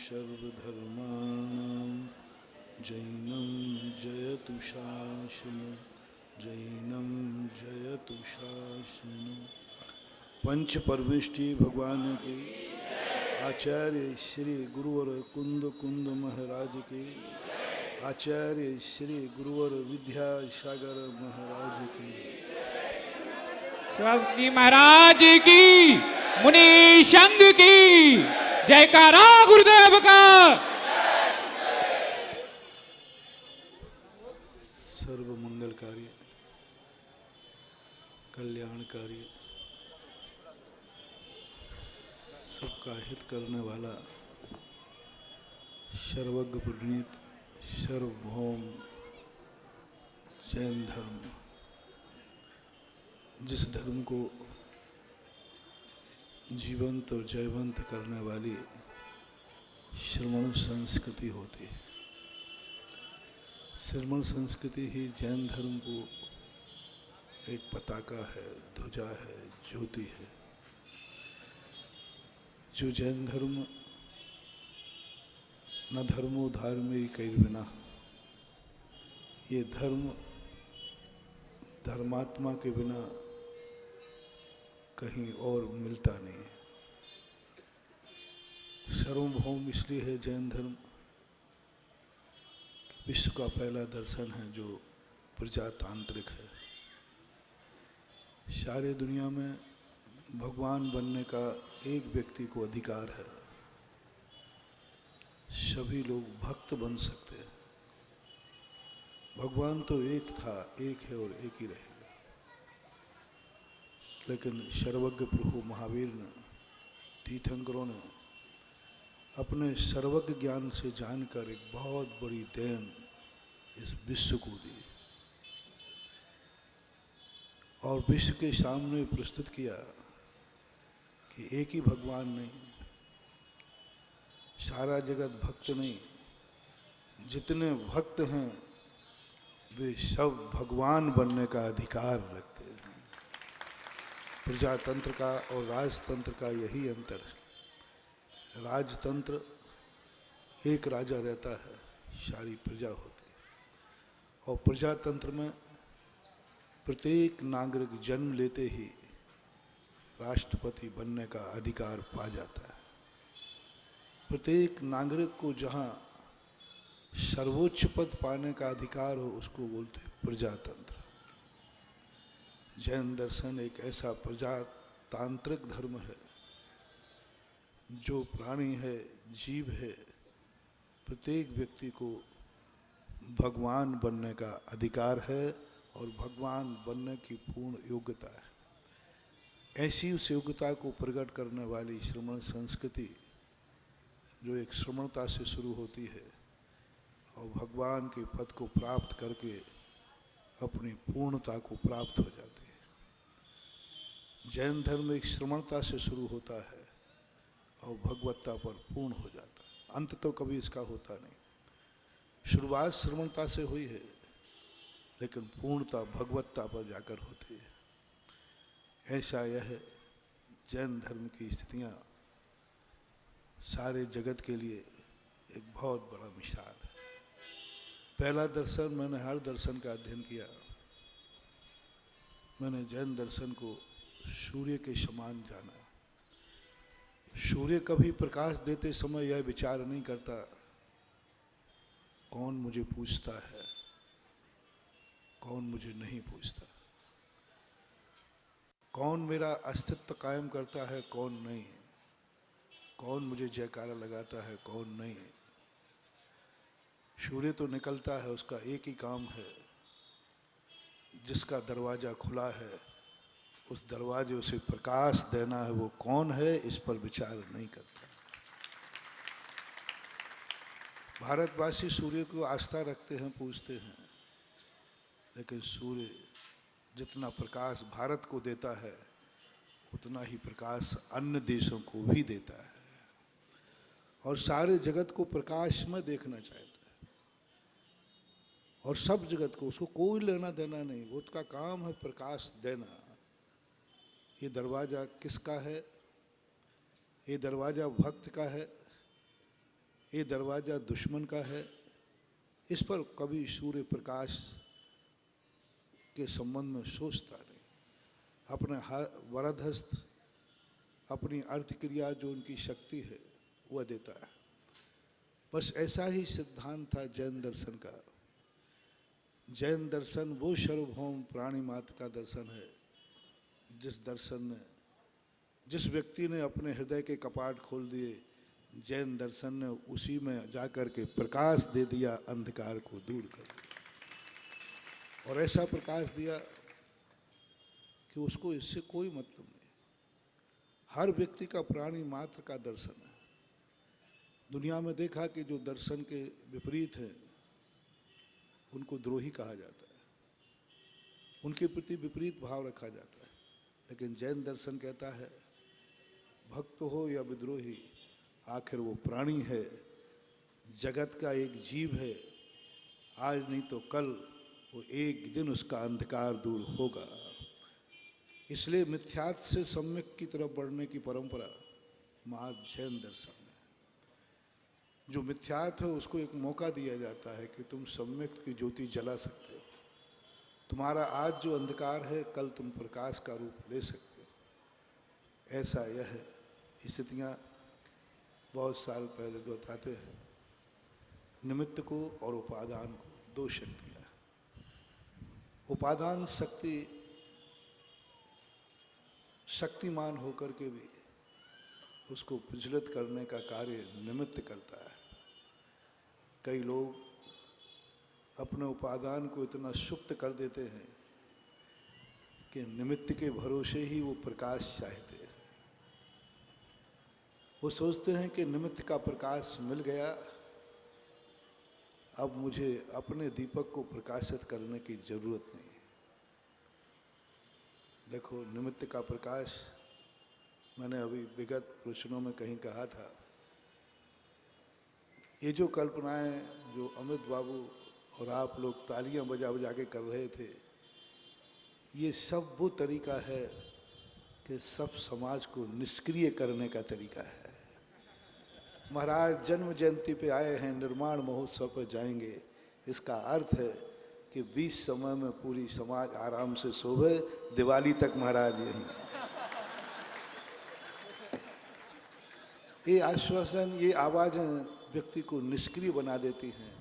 सर्वधर्माणां जैनं जयतु शासनं जैनं जयतु शासनं। पंच परमेष्टि भगवान के आचार्य श्री गुरुवर कुंद कुंद महाराज के आचार्य श्री गुरुवर विद्यासागर महाराज की सरस्वती महाराज की मुनि संघ की जयकारा गुरुदेव का। सर्व मंगलकारी कल्याणकारी सबका हित करने वाला सर्वज्ञ प्रणीत सर्वभौम जैन धर्म, जिस धर्म को जीवंत और जयवंत करने वाली श्रमण संस्कृति होती है। श्रमण संस्कृति ही जैन धर्म को एक पताका है, ध्वजा है, ज्योति है। जो जैन धर्म न धर्मो धार्मे कैर्विना, ये धर्म धर्मात्मा के बिना कहीं और मिलता नहीं है। सर्वभौम इसलिए है जैन धर्म कि विश्व का पहला दर्शन है जो प्रजातांत्रिक है। सारी दुनिया में भगवान बनने का एक व्यक्ति को अधिकार है, सभी लोग भक्त बन सकते हैं। भगवान तो एक था, एक है और एक ही रहेगा। लेकिन सर्वज्ञ प्रभु महावीर ने, तीर्थंकरों ने अपने सर्वज्ञ ज्ञान से जानकर एक बहुत बड़ी देन इस विश्व को दी और विश्व के सामने प्रस्तुत किया कि एक ही भगवान नहीं, सारा जगत भक्त नहीं, जितने भक्त हैं वे सब भगवान बनने का अधिकार रखते हैं। प्रजातंत्र का और राजतंत्र का यही अंतर है। राजतंत्र एक राजा रहता है, सारी प्रजा होती है, और प्रजातंत्र में प्रत्येक नागरिक जन्म लेते ही राष्ट्रपति बनने का अधिकार पा जाता है। प्रत्येक नागरिक को जहाँ सर्वोच्च पद पाने का अधिकार हो उसको बोलते हैं प्रजातंत्र। जैन दर्शन एक ऐसा प्रजातांत्रिक धर्म है जो प्राणी है, जीव है, प्रत्येक व्यक्ति को भगवान बनने का अधिकार है और भगवान बनने की पूर्ण योग्यता है। ऐसी उस योग्यता को प्रकट करने वाली श्रमण संस्कृति जो एक श्रमणता से शुरू होती है और भगवान के पद को प्राप्त करके अपनी पूर्णता को प्राप्त हो जाती है। जैन धर्म एक श्रमणता से शुरू होता है और भगवत्ता पर पूर्ण हो जाता है। अंत तो कभी इसका होता नहीं। शुरुआत श्रमणता से हुई है लेकिन पूर्णता भगवत्ता पर जाकर होती है। ऐसा यह जैन धर्म की स्थितियाँ सारे जगत के लिए एक बहुत बड़ा मिसाल है। पहला दर्शन, मैंने हर दर्शन का अध्ययन किया। मैंने जैन दर्शन को सूर्य के समान जाना। सूर्य कभी प्रकाश देते समय यह विचार नहीं करता कौन मुझे पूछता है, कौन मुझे नहीं पूछता, कौन मेरा अस्तित्व कायम करता है, कौन नहीं, कौन मुझे जयकारा लगाता है, कौन नहीं। सूर्य तो निकलता है, उसका एक ही काम है, जिसका दरवाजा खुला है उस दरवाजे से प्रकाश देना है। वो कौन है इस पर विचार नहीं करता। भारतवासी सूर्य को आस्था रखते हैं, पूजते हैं, लेकिन सूर्य जितना प्रकाश भारत को देता है उतना ही प्रकाश अन्य देशों को भी देता है और सारे जगत को प्रकाश में देखना चाहता है और सब जगत को, उसको कोई लेना देना नहीं, वो उसका काम है प्रकाश देना। ये दरवाज़ा किसका है? ये दरवाज़ा भक्त का है, ये दरवाज़ा दुश्मन का है, इस पर कभी सूर्य प्रकाश के संबंध में सोचता नहीं। अपने वरद हस्त, अपनी अर्थ क्रिया जो उनकी शक्ति है वह देता है। बस ऐसा ही सिद्धांत था जैन दर्शन का। जैन दर्शन वो सर्वभौम प्राणी मात्र का दर्शन है जिस व्यक्ति ने अपने हृदय के कपाट खोल दिए, जैन दर्शन ने उसी में जाकर के प्रकाश दे दिया, अंधकार को दूर कर दिया। और ऐसा प्रकाश दिया कि उसको इससे कोई मतलब नहीं। हर व्यक्ति का प्राणी मात्र का दर्शन है। दुनिया में देखा कि जो दर्शन के विपरीत हैं उनको द्रोही कहा जाता है, उनके प्रति विपरीत भाव रखा जाता है। लेकिन जैन दर्शन कहता है भक्त हो या विद्रोही, आखिर वो प्राणी है, जगत का एक जीव है। आज नहीं तो कल वो एक दिन उसका अंधकार दूर होगा। इसलिए मिथ्यात्व से सम्यक की तरफ बढ़ने की परंपरा महज जैन दर्शन में। जो मिथ्यात्व है उसको एक मौका दिया जाता है कि तुम सम्यक की ज्योति जला सकते हो। तुम्हारा आज जो अंधकार है कल तुम प्रकाश का रूप ले सकते हो। ऐसा यह स्थितियाँ बहुत साल पहले बताते हैं। निमित्त को और उपादान को, दो शक्तियाँ। उपादान शक्ति शक्तिमान होकर के भी उसको प्रज्वलित करने का कार्य निमित्त करता है। कई लोग अपने उपादान को इतना सुप्त कर देते हैं कि निमित्त के भरोसे ही वो प्रकाश चाहते हैं। वो सोचते हैं कि निमित्त का प्रकाश मिल गया, अब मुझे अपने दीपक को प्रकाशित करने की जरूरत नहीं। देखो, निमित्त का प्रकाश, मैंने अभी विगत प्रश्नों में कहीं कहा था, ये जो कल्पनाएं जो अमित बाबू और आप लोग तालियां बजा बजा के कर रहे थे, ये सब वो तरीका है कि सब समाज को निष्क्रिय करने का तरीका है। महाराज जन्म जयंती पे आए हैं, निर्माण महोत्सव पर जाएंगे, इसका अर्थ है कि 20 समय में पूरी समाज आराम से सोवे, दिवाली तक महाराज यहीं। ये आश्वासन, ये आवाज़ें व्यक्ति को निष्क्रिय बना देती हैं।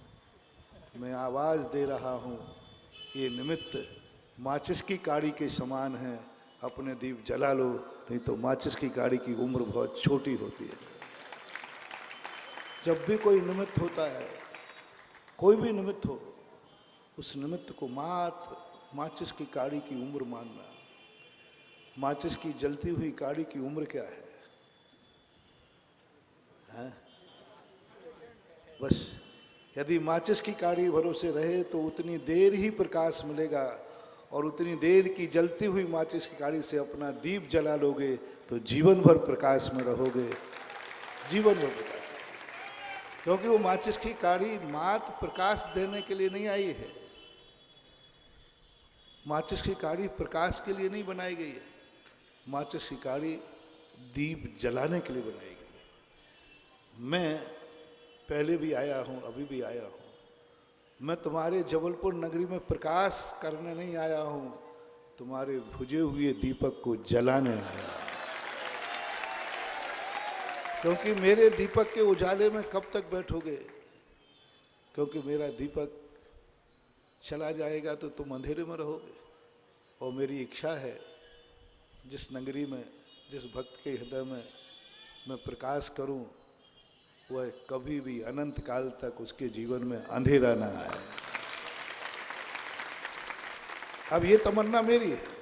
मैं आवाज़ दे रहा हूँ, ये निमित्त माचिस की काड़ी के समान है, अपने दीप जला लो, नहीं तो माचिस की काड़ी की उम्र बहुत छोटी होती है। जब भी कोई निमित्त होता है, कोई भी निमित्त हो, उस निमित्त को मात्र माचिस की काड़ी की उम्र मानना। माचिस की जलती हुई काड़ी की उम्र क्या है? बस यदि माचिस की काड़ी भरोसे रहे तो उतनी देर ही प्रकाश मिलेगा, और उतनी देर की जलती हुई माचिस की काड़ी से अपना दीप जला लोगे तो जीवन भर प्रकाश में रहोगे, जीवन भर प्रकाश। क्योंकि वो माचिस की काड़ी मात्र प्रकाश देने के लिए नहीं आई है। माचिस की काड़ी प्रकाश के लिए नहीं बनाई गई है। माचिस की काड़ी दीप जलाने के लिए बनाई गई है। मैं पहले भी आया हूँ, अभी भी आया हूँ। मैं तुम्हारे जबलपुर नगरी में प्रकाश करने नहीं आया हूँ, तुम्हारे बुझे हुए दीपक को जलाने आया हूँ। क्योंकि मेरे दीपक के उजाले में कब तक बैठोगे? क्योंकि मेरा दीपक चला जाएगा तो तुम अंधेरे में रहोगे। और मेरी इच्छा है जिस नगरी में, जिस भक्त के हृदय में मैं प्रकाश करूं, वह कभी भी अनंत काल तक उसके जीवन में अंधेरा ना आए। अब ये तमन्ना मेरी है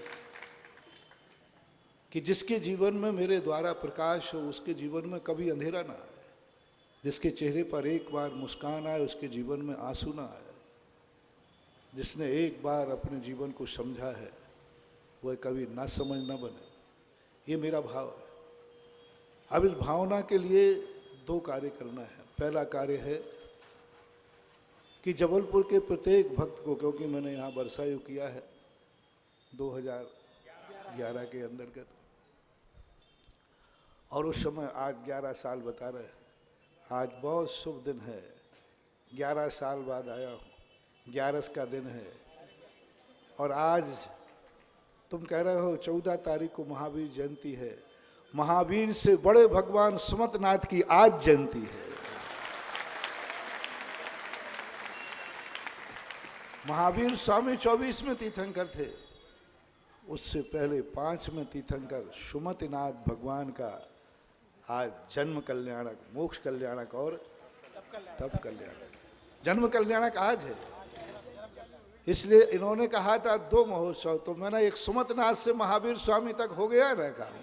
कि जिसके जीवन में मेरे द्वारा प्रकाश हो, उसके जीवन में कभी अंधेरा ना आए। जिसके चेहरे पर एक बार मुस्कान आए, उसके जीवन में आंसू ना आए। जिसने एक बार अपने जीवन को समझा है, वह कभी ना समझ ना बने। ये मेरा भाव है। अब इस भावना के लिए दो कार्य करना है। पहला कार्य है कि जबलपुर के प्रत्येक भक्त को, क्योंकि मैंने यहाँ बरसायु किया है 2011 के अंतर्गत, और उस समय आज 11 साल बता रहे हैं, आज बहुत शुभ दिन है। 11 साल बाद आया हूँ, 11 का दिन है। और आज तुम कह रहे हो 14 तारीख को महावीर जयंती है। महावीर से बड़े भगवान सुमतनाथ की आज जयंती है। महावीर स्वामी 24वें तीर्थंकर थे, उससे पहले 5वें तीर्थंकर सुमतिनाथ भगवान का आज जन्म कल्याणक, मोक्ष कल्याणक और तप कल्याणक, जन्म कल्याणक आज है। इसलिए इन्होंने कहा था 2 महोत्सव, तो मैंने एक सुमतनाथ से महावीर स्वामी तक हो गया ना काम।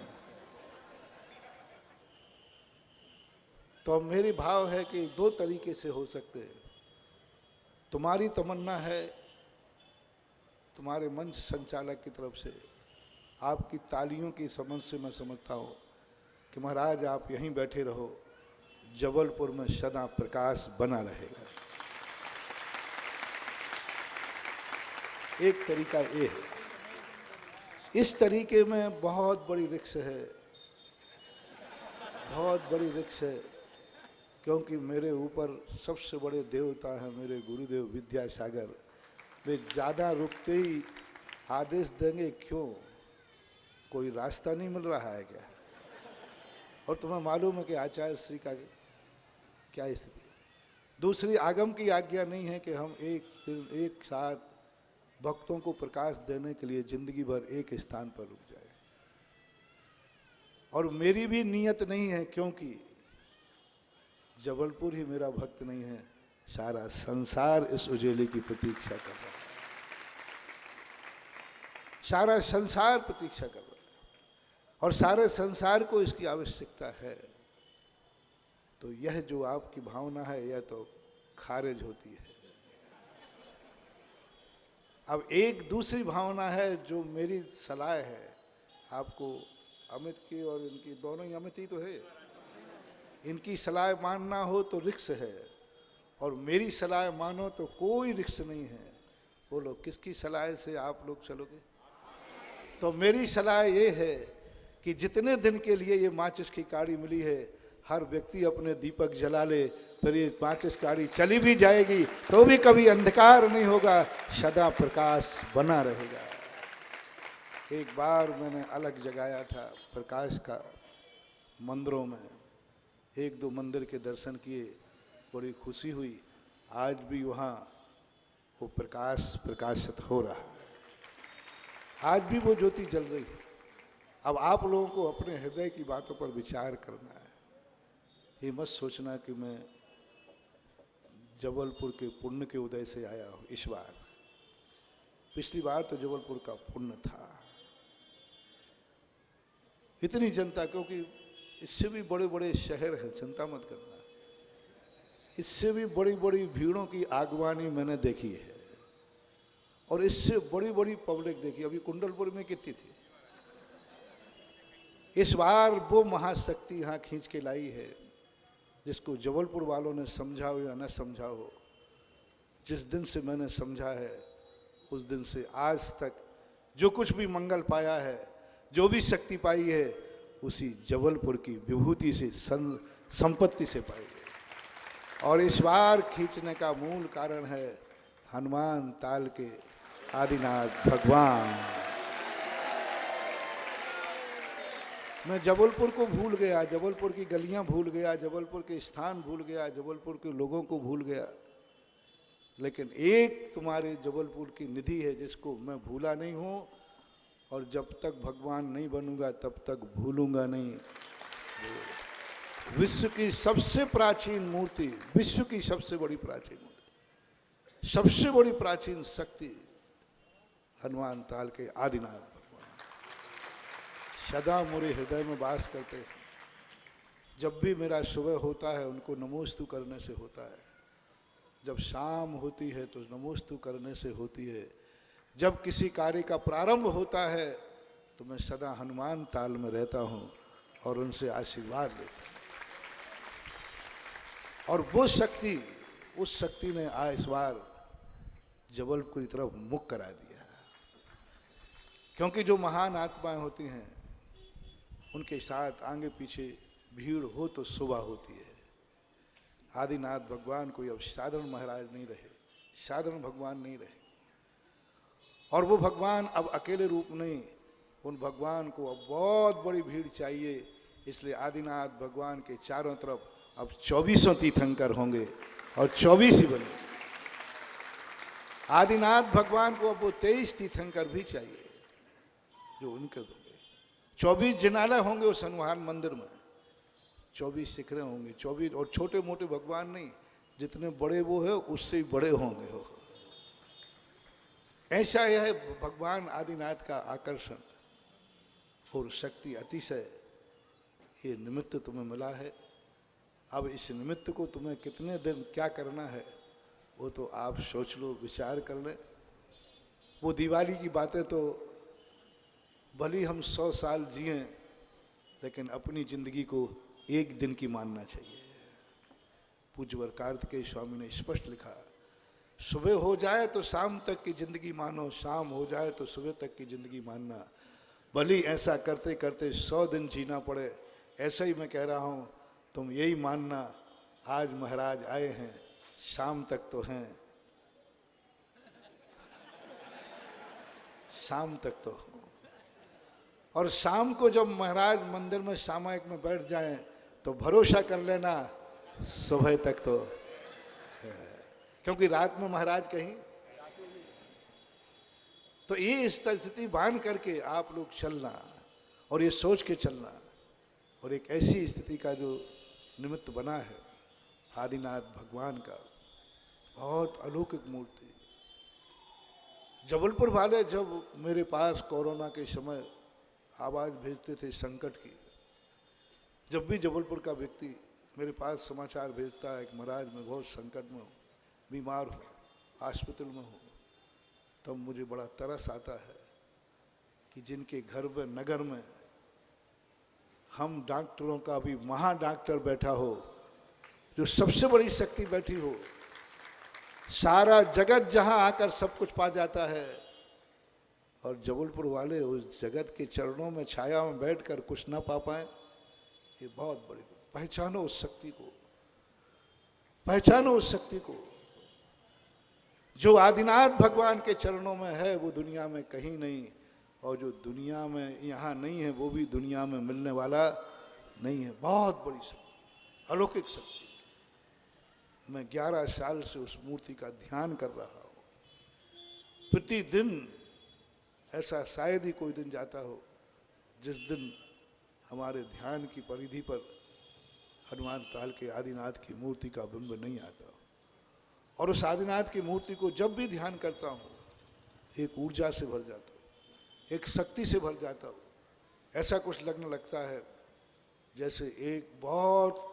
तो मेरी भाव है कि 2 तरीके से हो सकते हैं। तुम्हारी तमन्ना है, तुम्हारे मंच संचालक की तरफ से, आपकी तालियों की समझ से मैं समझता हूँ कि महाराज आप यहीं बैठे रहो, जबलपुर में सदा प्रकाश बना रहेगा। एक तरीका ये है। इस तरीके में बहुत बड़ी रिक्स है, बहुत बड़ी रिक्स है, क्योंकि मेरे ऊपर सबसे बड़े देवता हैं मेरे गुरुदेव विद्यासागर। वे ज़्यादा रुकते ही आदेश देंगे, क्यों, कोई रास्ता नहीं मिल रहा है क्या? और तुम्हें मालूम है कि आचार्य श्री का क्या स्थिति। दूसरी, आगम की आज्ञा नहीं है कि हम एक दिन एक साथ भक्तों को प्रकाश देने के लिए जिंदगी भर एक स्थान पर रुक जाए। और मेरी भी नीयत नहीं है, क्योंकि जबलपुर ही मेरा भक्त नहीं है, सारा संसार इस उजेले की प्रतीक्षा कर रहा है। सारा संसार प्रतीक्षा कर रहा है और सारे संसार को इसकी आवश्यकता है। तो यह जो आपकी भावना है, यह तो खारिज होती है। अब एक दूसरी भावना है जो मेरी सलाह है आपको, अमित की और इनकी, दोनों ही अमित ही तो है, इनकी सलाह मानना हो तो रिक्स है, और मेरी सलाह मानो तो कोई रिक्स नहीं है। बोलो किसकी सलाह से आप लोग चलोगे? तो मेरी सलाह ये है कि जितने दिन के लिए ये माचिस की काड़ी मिली है, हर व्यक्ति अपने दीपक जला ले, फिर ये माचिस काड़ी चली भी जाएगी तो भी कभी अंधकार नहीं होगा, सदा प्रकाश बना रहेगा। एक बार मैंने अलग जगाया था प्रकाश का मंदिरों में, 1-2 मंदिर के दर्शन किए, बड़ी खुशी हुई। आज भी वहाँ वो प्रकाश प्रकाशित हो रहा है, आज भी वो ज्योति जल रही है। अब आप लोगों को अपने हृदय की बातों पर विचार करना है। ये मत सोचना कि मैं जबलपुर के पुण्य के उदय से आया हूँ इस बार। पिछली बार तो जबलपुर का पुण्य था, इतनी जनता, क्योंकि इससे भी बड़े बड़े शहर हैं, चिंता मत करना, इससे भी बड़ी बड़ी भीड़ों की आगवानी मैंने देखी है, और इससे बड़ी बड़ी पब्लिक देखी। अभी कुंडलपुर में कितनी थी। इस बार वो महाशक्ति यहाँ खींच के लाई है, जिसको जबलपुर वालों ने समझा हो या न समझा हो, जिस दिन से मैंने समझा है उस दिन से आज तक जो कुछ भी मंगल पाया है, जो भी शक्ति पाई है, उसी जबलपुर की विभूति से, संपत्ति से पाई है। और इस बार खींचने का मूल कारण है हनुमान ताल के आदिनाथ भगवान। मैं जबलपुर को भूल गया, जबलपुर की गलियां भूल गया, जबलपुर के स्थान भूल गया, जबलपुर के लोगों को भूल गया, लेकिन एक तुम्हारे जबलपुर की निधि है जिसको मैं भूला नहीं हूँ, और जब तक भगवान नहीं बनूंगा तब तक भूलूंगा नहीं। विश्व की सबसे प्राचीन मूर्ति, विश्व की सबसे बड़ी प्राचीन मूर्ति, सबसे बड़ी प्राचीन शक्ति हनुमान ताल के आदिनाथ भगवान सदा मेरे हृदय में वास करते हैं। जब भी मेरा सुबह होता है उनको नमोस्तु करने से होता है, जब शाम होती है तो नमोस्तु करने से होती है, जब किसी कार्य का प्रारंभ होता है तो मैं सदा हनुमान ताल में रहता हूँ और उनसे आशीर्वाद लेता हूँ। और वो शक्ति, उस शक्ति ने आज इस बार जबलपुर की तरफ मुख करा दिया, क्योंकि जो महान आत्माएं होती हैं उनके साथ आगे पीछे भीड़ हो तो सुबह होती है, आदिनाथ भगवान कोई अब साधारण महाराज नहीं रहे, साधारण भगवान नहीं रहे। और वो भगवान अब अकेले रूप नहीं, उन भगवान को अब बहुत बड़ी भीड़ चाहिए। इसलिए आदिनाथ भगवान के चारों तरफ अब 24 तीर्थंकर होंगे और 24 ही बने। आदिनाथ भगवान को अब वो 23 तीर्थंकर भी चाहिए जो उनके दोगे। 24 जिनालय होंगे उस हनुमान मंदिर में, 24 शिखरें होंगी, 24। और छोटे मोटे भगवान नहीं, जितने बड़े वो है उससे ही बड़े होंगे हो। ऐसा यह है भगवान आदिनाथ का आकर्षण और शक्ति अतिशय। ये निमित्त तुम्हें मिला है। अब इस निमित्त को तुम्हें कितने दिन क्या करना है वो तो आप सोच लो, विचार कर ले। वो दिवाली की बातें तो भली हम 100 साल जिए, लेकिन अपनी जिंदगी को एक दिन की मानना चाहिए। पूज्यवर कार्तिकेय स्वामी ने स्पष्ट लिखा, सुबह हो जाए तो शाम तक की जिंदगी मानो, शाम हो जाए तो सुबह तक की जिंदगी मानना। भली ऐसा करते करते 100 दिन जीना पड़े, ऐसा ही मैं कह रहा हूँ, तुम यही मानना आज महाराज आए हैं, शाम तक तो हैं, शाम तक तो। और शाम को जब महाराज मंदिर में सामायिक में बैठ जाएं तो भरोसा कर लेना सुबह तक तो है। क्योंकि रात में महाराज कहीं। तो ये स्थिति बांध करके आप लोग चलना और ये सोच के चलना। और एक ऐसी स्थिति का जो निमित्त बना है आदिनाथ भगवान का, बहुत अलौकिक मूर्ति। जबलपुर वाले जब मेरे पास कोरोना के समय आवाज़ भेजते थे संकट की, जब भी जबलपुर का व्यक्ति मेरे पास समाचार भेजता है कि महाराज मैं बहुत संकट में हूँ, बीमार हूँ, अस्पताल में हूँ, तब मुझे बड़ा तरस आता है कि जिनके घर में नगर में हम डॉक्टरों का भी महा डॉक्टर बैठा हो, जो सबसे बड़ी शक्ति बैठी हो, सारा जगत जहां आकर सब कुछ पा जाता है, और जबलपुर वाले उस जगत के चरणों में छाया में बैठकर कुछ ना पा पाए, ये बहुत बड़ी। पहचानो उस शक्ति को, पहचानो उस शक्ति को। जो आदिनाथ भगवान के चरणों में है वो दुनिया में कहीं नहीं, और जो दुनिया में यहाँ नहीं है वो भी दुनिया में मिलने वाला नहीं है। बहुत बड़ी शक्ति, अलौकिक शक्ति। मैं 11 साल से उस मूर्ति का ध्यान कर रहा हूँ। प्रतिदिन ऐसा शायद ही कोई दिन जाता हो जिस दिन हमारे ध्यान की परिधि पर हनुमान ताल के आदिनाथ की मूर्ति का बिंब नहीं आता। और उस आदिनाथ की मूर्ति को जब भी ध्यान करता हूँ एक ऊर्जा से भर जाता हूँ, एक शक्ति से भर जाता हूँ। ऐसा कुछ लगने लगता है जैसे एक बहुत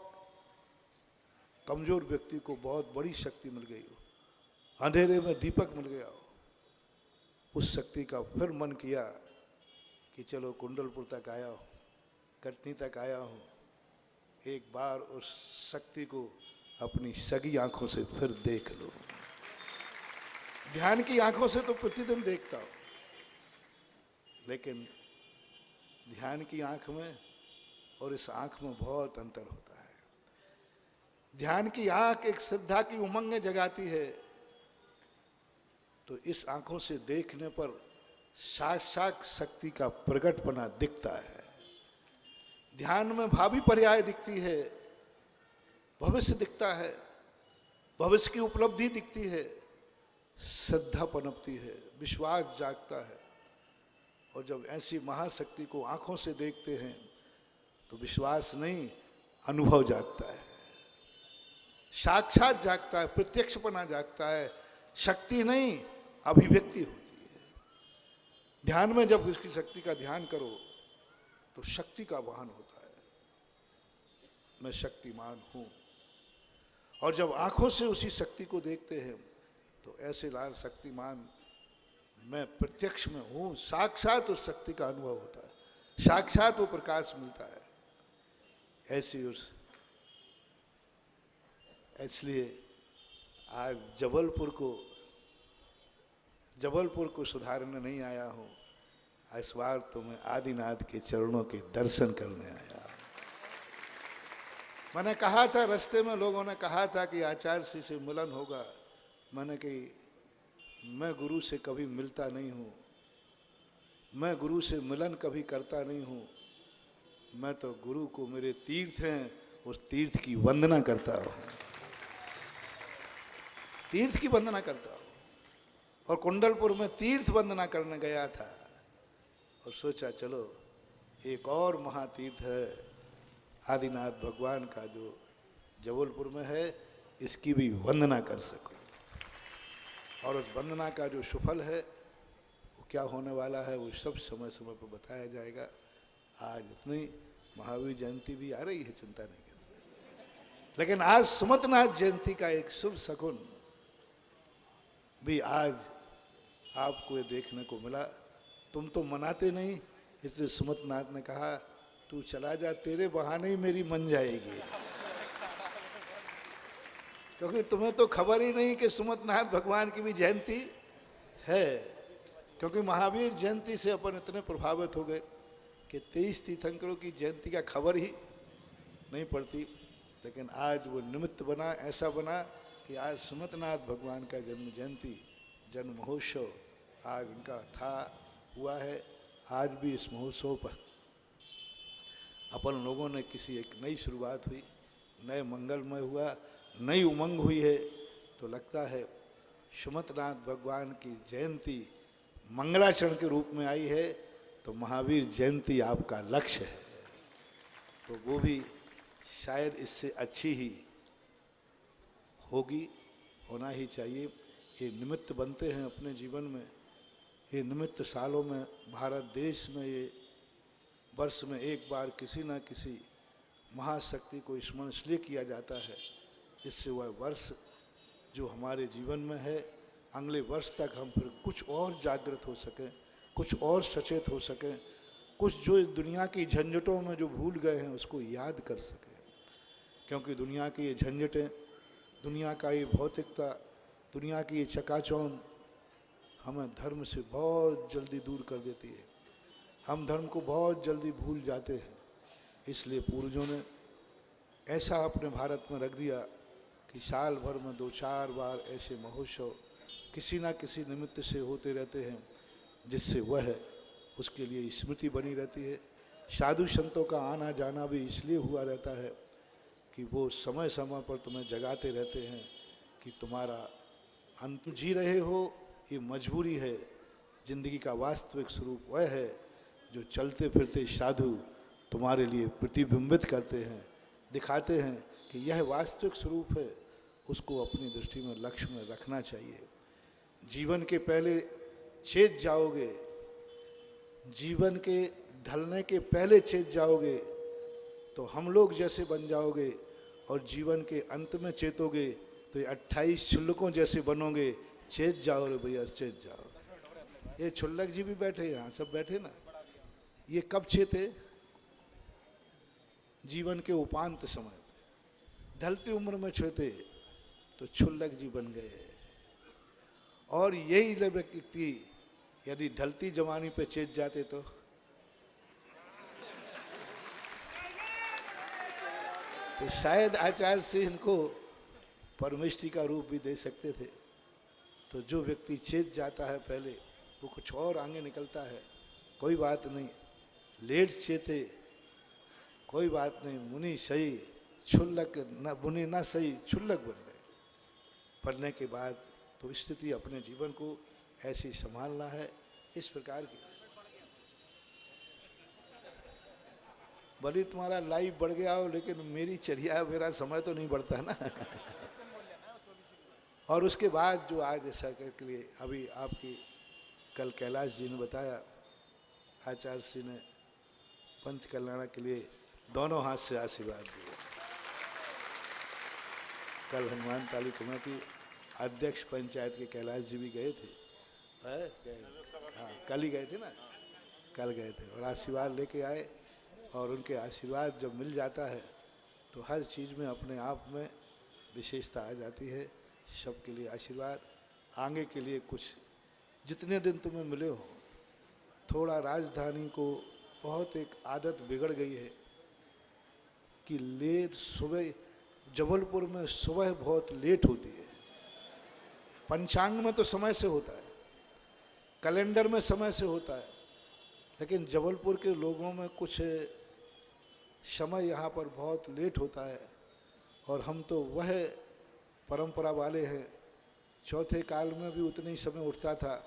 कमजोर व्यक्ति को बहुत बड़ी शक्ति मिल गई हो, अंधेरे में दीपक मिल गया हो। उस शक्ति का फिर मन किया कि चलो कुंडलपुर तक आया हूँ, कटनी तक आया हूँ, एक बार उस शक्ति को अपनी सगी आंखों से फिर देख लो। ध्यान की आंखों से तो प्रतिदिन देखता हूँ, लेकिन ध्यान की आंख में और इस आंख में बहुत अंतर होता है। ध्यान की आंख एक श्रद्धा की उमंग जगाती है, तो इस आंखों से देखने पर साक्षात शक्ति का प्रकटपना दिखता है। ध्यान में भावी पर्याय दिखती है, भविष्य दिखता है, भविष्य की उपलब्धि दिखती है, श्रद्धा पनपती है, विश्वास जागता है। और जब ऐसी महाशक्ति को आंखों से देखते हैं तो विश्वास नहीं, अनुभव जागता है, साक्षात जागता है, प्रत्यक्षपना जागता है। शक्ति नहीं, अभिव्यक्ति होती है। ध्यान में जब इसकी शक्ति का ध्यान करो तो शक्ति का वाहन होता है, मैं शक्तिमान हूं। और जब आंखों से उसी शक्ति को देखते हैं तो ऐसे लाल शक्तिमान मैं प्रत्यक्ष में हूं, साक्षात उस शक्ति का अनुभव होता है, साक्षात वो प्रकाश मिलता है। ऐसी उस इसलिए आज जबलपुर को सुधारने नहीं आया हूं, इस बार तो मैं आदिनाथ के चरणों के दर्शन करने आया। मैंने कहा था, रास्ते में लोगों ने कहा था कि आचार्य श्री से मिलन होगा। मैंने कही मैं गुरु से कभी मिलता नहीं हूँ, मैं गुरु से मिलन कभी करता नहीं हूँ। मैं तो गुरु को मेरे तीर्थ हैं, उस तीर्थ की वंदना करता हूँ, तीर्थ की वंदना करता हूँ। और कुंडलपुर में तीर्थ वंदना करने गया था और सोचा चलो एक और महातीर्थ है आदिनाथ भगवान का जो जबलपुर में है, इसकी भी वंदना कर सकूं। और उस वंदना का जो सुफल है वो क्या होने वाला है, वो सब समय समय पर बताया जाएगा। आज इतनी महावीर जयंती भी आ रही है, चिंता नहीं करिए, लेकिन आज सुमतनाथ जयंती का एक शुभ शकुन भी आज आपको ये देखने को मिला। तुम तो मनाते नहीं, इसलिए सुमतनाथ ने कहा तू चला जा, तेरे बहाने ही मेरी मन जाएगी। क्योंकि तुम्हें तो खबर ही नहीं कि सुमतनाथ भगवान की भी जयंती है। क्योंकि महावीर जयंती से अपन इतने प्रभावित हो गए कि 23 तीर्थंकरों की जयंती का खबर ही नहीं पड़ती। लेकिन आज वो निमित्त बना, ऐसा बना कि आज सुमतनाथ भगवान का जन्म जयंती, जन्म महोत्सव आज उनका हुआ है। आज भी इस महोत्सव पर अपन लोगों ने किसी एक नई शुरुआत हुई, नए मंगलमय हुआ, नई उमंग हुई है। तो लगता है सुमतनाथ भगवान की जयंती मंगलाचरण के रूप में आई है, तो महावीर जयंती आपका लक्ष्य है, तो वो भी शायद इससे अच्छी ही होगी, होना ही चाहिए। ये निमित्त बनते हैं अपने जीवन में, ये निमित्त सालों में भारत देश में ये वर्ष में एक बार किसी न किसी महाशक्ति को स्मरण इसलिए किया जाता है जिससे वह वर्ष जो हमारे जीवन में है, अगले वर्ष तक हम फिर कुछ और जागृत हो सकें, कुछ और सचेत हो सकें, कुछ जो इस दुनिया की झंझटों में जो भूल गए हैं उसको याद कर सकें। क्योंकि दुनिया की ये झंझटें, दुनिया का ये भौतिकता, दुनिया की ये चकाचौंध हमें धर्म से बहुत जल्दी दूर कर देती है। हम धर्म को बहुत जल्दी भूल जाते हैं। इसलिए पूर्वजों ने ऐसा अपने भारत में रख दिया कि साल भर में 2-4 बार ऐसे महोत्सव किसी ना किसी निमित्त से होते रहते हैं, जिससे वह उसके लिए स्मृति बनी रहती है। साधु संतों का आना जाना भी इसलिए हुआ रहता है कि वो समय समय पर तुम्हें जगाते रहते हैं कि तुम्हारा अंत जी रहे हो, ये मजबूरी है। जिंदगी का वास्तविक स्वरूप वह है जो चलते फिरते साधु तुम्हारे लिए प्रतिबिंबित करते हैं, दिखाते हैं कि यह वास्तविक स्वरूप है। उसको अपनी दृष्टि में, लक्ष्य में रखना चाहिए। जीवन के पहले चेत जाओगे, जीवन के ढलने के पहले चेत जाओगे तो हम लोग जैसे बन जाओगे, और जीवन के अंत में चेतोगे तो ये 28 छुल्लकों जैसे बनोगे। चेत जाओ रे भैया, चेत जाओ। ये छुल्लक जी भी बैठे, यहाँ सब बैठे ना, ये कब चेते? जीवन के उपांत समय पे, ढलती उम्र में चेते तो छुल्लक जी बन गए। और यही व्यक्ति यदि ढलती जवानी पे चेत जाते तो शायद आचार्य से इनको परमेष्टि का रूप भी दे सकते थे। तो जो व्यक्ति चेत जाता है पहले, वो कुछ और आगे निकलता है। कोई बात नहीं, लेट चेते कोई बात नहीं, मुनि सही छुल्लक न, मुनि ना सही छुल्लक बन गए। पढ़ने के बाद तो स्थिति अपने जीवन को ऐसी संभालना है, इस प्रकार की। भले तुम्हारा लाइफ बढ़ गया हो, लेकिन मेरी चर्या, मेरा समय तो नहीं बढ़ता ना। और उसके बाद जो आज ऐसा के लिए अभी आपकी कल कैलाश जी ने बताया, आचार्य श्री ने पंच कल्याण के लिए दोनों हाथ से आशीर्वाद दिए। कल हनुमान ताली कमेटी अध्यक्ष पंचायत के कैलाश जी भी गए थे, हाँ कल ही गए थे ना, कल गए थे और आशीर्वाद लेके आए। और उनके आशीर्वाद जब मिल जाता है तो हर चीज़ में अपने आप में विशेषता आ जाती है। सबके लिए आशीर्वाद, आगे के लिए कुछ जितने दिन तुम्हें मिले हो, थोड़ा राजधानी को बहुत एक आदत बिगड़ गई है कि लेट सुबह जबलपुर में सुबह बहुत लेट होती है। पंचांग में तो समय से होता है, कैलेंडर में समय से होता है, लेकिन जबलपुर के लोगों में कुछ समय यहाँ पर बहुत लेट होता है। और हम तो वह परंपरा वाले हैं, चौथे काल में भी उतने ही समय उठता था,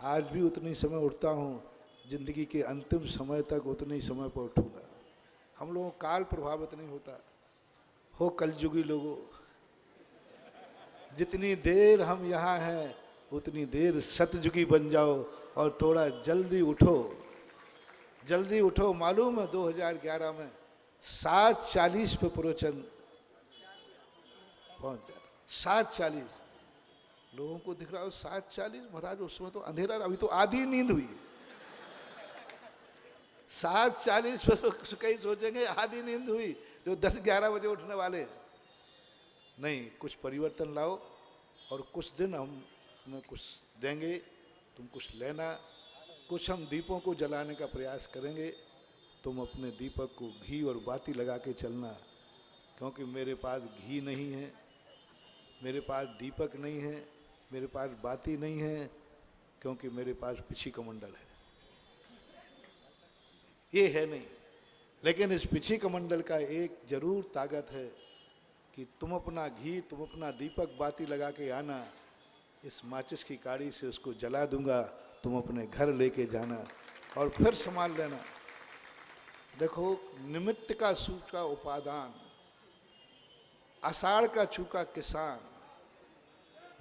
आज भी उतने ही समय उठता हूँ, जिंदगी के अंतिम समय तक उतने ही समय पर उठूँगा। हम लोगों को काल प्रभावित नहीं होता। हो कलयुगी लोगों, जितनी देर हम यहाँ हैं उतनी देर सतयुगी बन जाओ और थोड़ा जल्दी उठो, जल्दी उठो। मालूम है 2011 में 7:40 पे प्रवचन पहुँच जाता, 7:40 लोगों को दिख रहा हो 7:40, महाराज उसमें तो अंधेरा, अभी तो आधी नींद हुई। 7:40 पे तो कई सोचेंगे आधी नींद हुई, जो 10-11 बजे उठने वाले हैं। नहीं, कुछ परिवर्तन लाओ और कुछ दिन हम तुम्हें कुछ देंगे, तुम कुछ लेना। कुछ हम दीपों को जलाने का प्रयास करेंगे, तुम अपने दीपक को घी और बाती लगा के चलना, क्योंकि मेरे पास घी नहीं है, मेरे पास दीपक नहीं है, मेरे पास बाती नहीं है, क्योंकि मेरे पास पिछी कमंडल है। ये है नहीं, लेकिन इस पिछी कमंडल का एक जरूर ताकत है कि तुम अपना घी, तुम अपना दीपक बाती लगा के आना, इस माचिस की काड़ी से उसको जला दूंगा, तुम अपने घर लेके जाना और फिर संभाल लेना। देखो, निमित्त का सूखा उपादान, आषाढ़ का चूका किसान,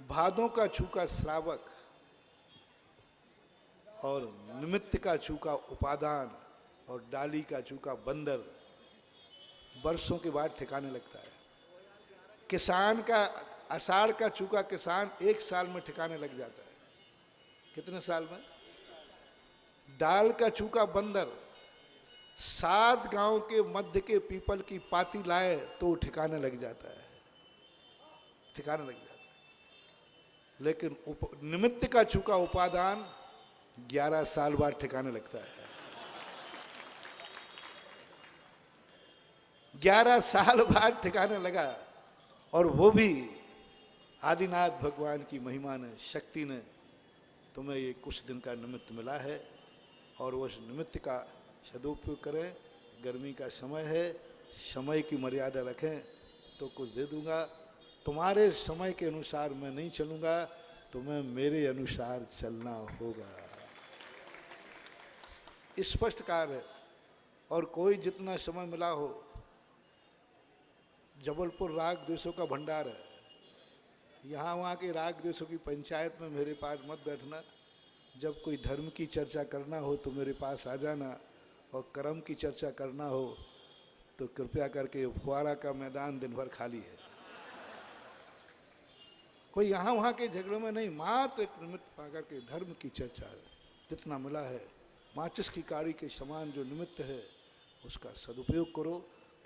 भादों का चूका श्रावक और निमित्त का चूका उपादान और डाली का चूका बंदर वर्षों के बाद ठिकाने लगता है। किसान का आषाढ़ का चूका किसान 1 साल में ठिकाने लग जाता है। कितने साल में? डाल का चूका बंदर 7 गांव के मध्य के पीपल की पाती लाए तो ठिकाने लग जाता है, ठिकाने लग जाता है। लेकिन निमित्त का चूका उपादान 11 साल बाद ठिकाने लगता है। 11 साल बाद ठिकाने लगा, और वो भी आदिनाथ भगवान की महिमा ने, शक्ति ने तुम्हें ये कुछ दिन का निमित्त मिला है, और उस निमित्त का सदुपयोग करें। गर्मी का समय है, समय की मर्यादा रखें, तो कुछ दे दूंगा। तुम्हारे समय के अनुसार मैं नहीं चलूँगा, तुम्हें मेरे अनुसार चलना होगा। स्पष्ट कार्य है। और कोई जितना समय मिला हो, जबलपुर राग द्वेषों का भंडार है, यहाँ वहाँ के राग द्वेषों की पंचायत में मेरे पास मत बैठना। जब कोई धर्म की चर्चा करना हो तो मेरे पास आ जाना, और कर्म की चर्चा करना हो तो कृपया करके फुआरा का मैदान दिन भर खाली है। कोई यहाँ वहाँ के झगड़ों में नहीं, मात्र एक निमित्त पाकर के धर्म की चर्चा जितना मिला है, माचिस की काड़ी के समान जो निमित्त है, उसका सदुपयोग करो।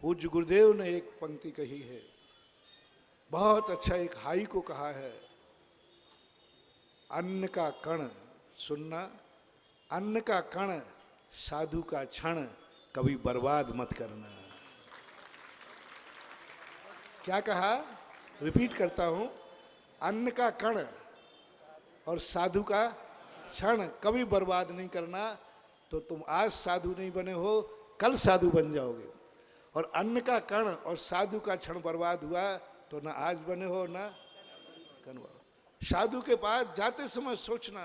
पूज्य गुरुदेव ने एक पंक्ति कही है, बहुत अच्छा, एक हाई को कहा है, अन्न का कण सुनना, अन्न का कण साधु का क्षण, कभी बर्बाद मत करना। क्या कहा? रिपीट करता हूं, अन्न का कण और साधु का क्षण कभी बर्बाद नहीं करना। तो तुम आज साधु नहीं बने हो, कल साधु बन जाओगे। और अन्न का कण और साधु का क्षण बर्बाद हुआ तो ना आज बने हो ना कल। साधु के पास जाते समय सोचना,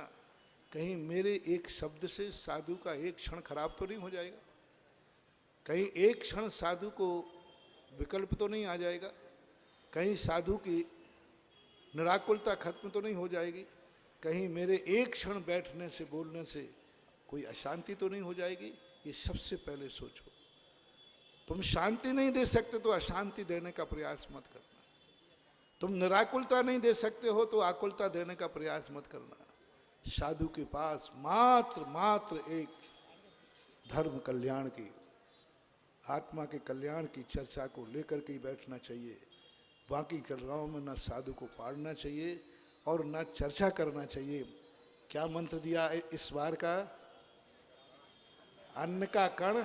कहीं मेरे एक शब्द से साधु का एक क्षण खराब तो नहीं हो जाएगा, कहीं एक क्षण साधु को विकल्प तो नहीं आ जाएगा, कहीं साधु की निराकुलता खत्म तो नहीं हो जाएगी, कहीं मेरे एक क्षण बैठने से बोलने से कोई अशांति तो नहीं हो जाएगी। ये सबसे पहले सोचो। तुम शांति नहीं दे सकते तो अशांति देने का प्रयास मत करना। तुम निराकुलता नहीं दे सकते हो तो आकुलता देने का प्रयास मत करना। साधु के पास मात्र एक धर्म कल्याण की, आत्मा के कल्याण की चर्चा को लेकर के ही बैठना चाहिए। बाकी चर्चाओं में न साधु को पाड़ना चाहिए और न चर्चा करना चाहिए। क्या मंत्र दिया इस बार का? अन्न का कण,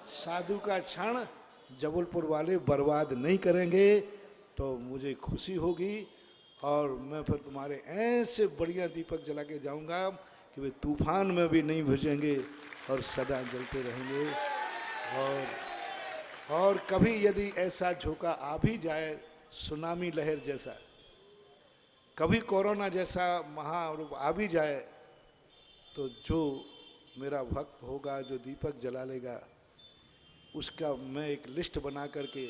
साधु का क्षण, जबलपुर वाले बर्बाद नहीं करेंगे तो मुझे खुशी होगी। और मैं फिर तुम्हारे ऐसे बढ़िया दीपक जला के जाऊंगा कि वे तूफान में भी नहीं बुझेंगे और सदा जलते रहेंगे। और कभी यदि ऐसा झोंका आ भी जाए, सुनामी लहर जैसा, कभी कोरोना जैसा महारूप आ भी जाए, तो जो मेरा भक्त होगा, जो दीपक जला लेगा, उसका मैं एक लिस्ट बना करके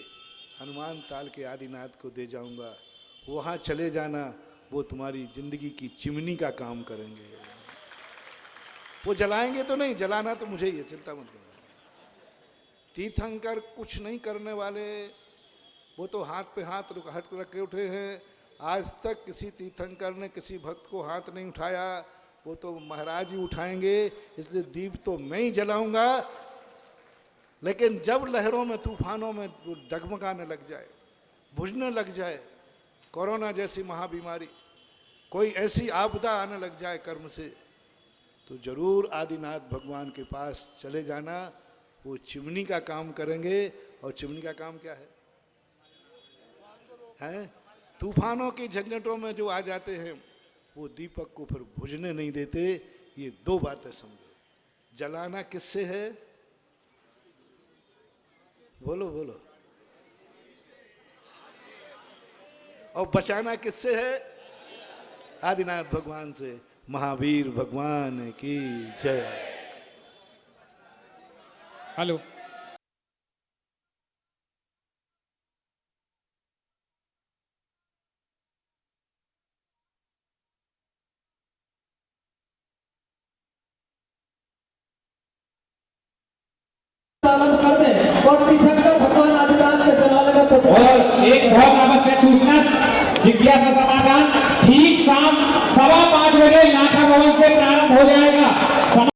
हनुमान ताल के आदिनाथ को दे जाऊंगा। वहाँ चले जाना, वो तुम्हारी जिंदगी की चिमनी का काम करेंगे। वो जलाएंगे तो नहीं, जलाना तो मुझे ही है, चिंता मत करना। तीर्थंकर कुछ नहीं करने वाले, वो तो हाथ पे हाथ रख के उठे हैं। आज तक किसी तीर्थंकर ने किसी भक्त को हाथ नहीं उठाया, वो तो महाराज ही उठाएंगे। इसलिए दीप तो मैं ही जलाऊंगा। लेकिन जब लहरों में, तूफानों में वो डगमगाने लग जाए, बुझने लग जाए, कोरोना जैसी महाबीमारी, कोई ऐसी आपदा आने लग जाए कर्म से, तो जरूर आदिनाथ भगवान के पास चले जाना। वो चिमनी का काम करेंगे। और चिमनी का काम क्या है? तूफानों की झंझटों में जो आ जाते हैं, वो दीपक को फिर बुझने नहीं देते। ये दो बातें समझो। जलाना किससे है? बोलो बोलो। और बचाना किससे है? आदिनाथ भगवान से। महावीर भगवान की जय। हेलो। पालन कर दे और तीर्थंकर भगवान आदिनाथ के जलाने का और एक बहुत आवश्यक सूचना, जिज्ञासा समाधान ठीक शाम